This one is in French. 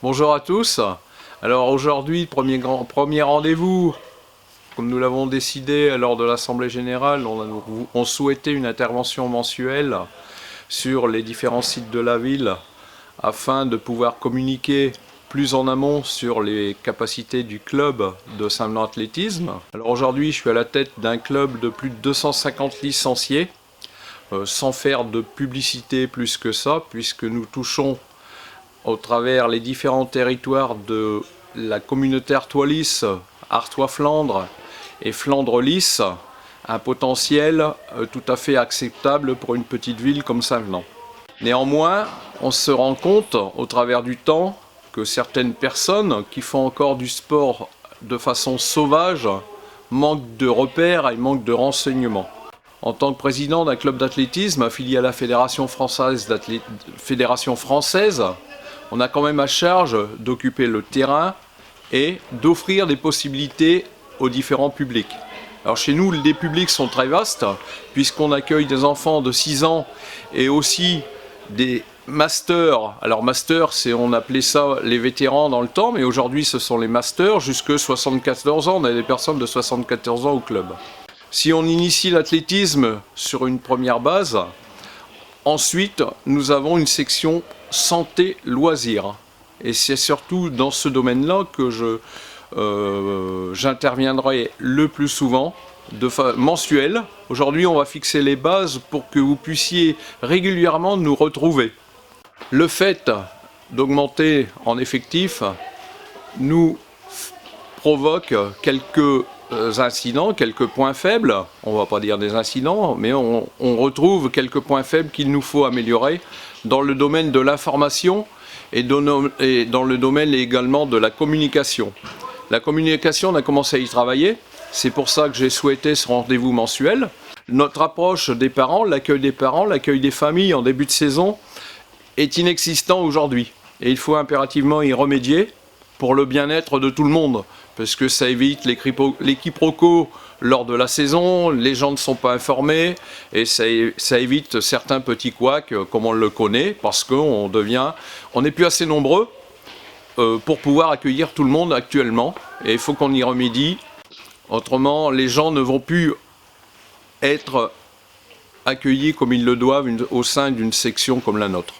Bonjour à tous. Alors aujourd'hui, premier rendez-vous, comme nous l'avons décidé lors de l'Assemblée Générale, on souhaitait une intervention mensuelle sur les différents sites de la ville afin de pouvoir communiquer plus en amont sur les capacités du club de Saint-Blanc Athlétisme. Alors aujourd'hui, je suis à la tête d'un club de plus de 250 licenciés, sans faire de publicité plus que ça, puisque nous touchons au travers les différents territoires de la communauté artois-lys, Artois-Flandre et Flandre-Lys, un potentiel tout à fait acceptable pour une petite ville comme Saint-Blanc. Néanmoins, on se rend compte au travers du temps que certaines personnes qui font encore du sport de façon sauvage manquent de repères et manquent de renseignements. En tant que président d'un club d'athlétisme affilié à la Fédération française, on a quand même à charge d'occuper le terrain et d'offrir des possibilités aux différents publics. Alors chez nous, les publics sont très vastes, puisqu'on accueille des enfants de 6 ans et aussi des masters. Alors master, on appelait ça les vétérans dans le temps, mais aujourd'hui ce sont les masters jusque 74 ans. On a des personnes de 74 ans au club. Si on initie l'athlétisme sur une première base, ensuite nous avons une section santé-loisirs. Et c'est surtout dans ce domaine-là que j'interviendrai le plus souvent, mensuel. Aujourd'hui, on va fixer les bases pour que vous puissiez régulièrement nous retrouver. Le fait d'augmenter en effectif nous provoque quelques incidents, quelques points faibles. On ne va pas dire des incidents, mais on retrouve quelques points faibles qu'il nous faut améliorer dans le domaine de l'information et dans le domaine également de la communication. La communication, on a commencé à y travailler. C'est pour ça que j'ai souhaité ce rendez-vous mensuel. Notre approche des parents, l'accueil des familles en début de saison est inexistant aujourd'hui. Et il faut impérativement y remédier pour le bien-être de tout le monde, parce que ça évite les quiproquos lors de la saison, les gens ne sont pas informés, et ça évite certains petits couacs comme on le connaît, parce qu'on n'est plus assez nombreux pour pouvoir accueillir tout le monde actuellement, et il faut qu'on y remédie. Autrement, les gens ne vont plus être accueillis comme ils le doivent au sein d'une section comme la nôtre.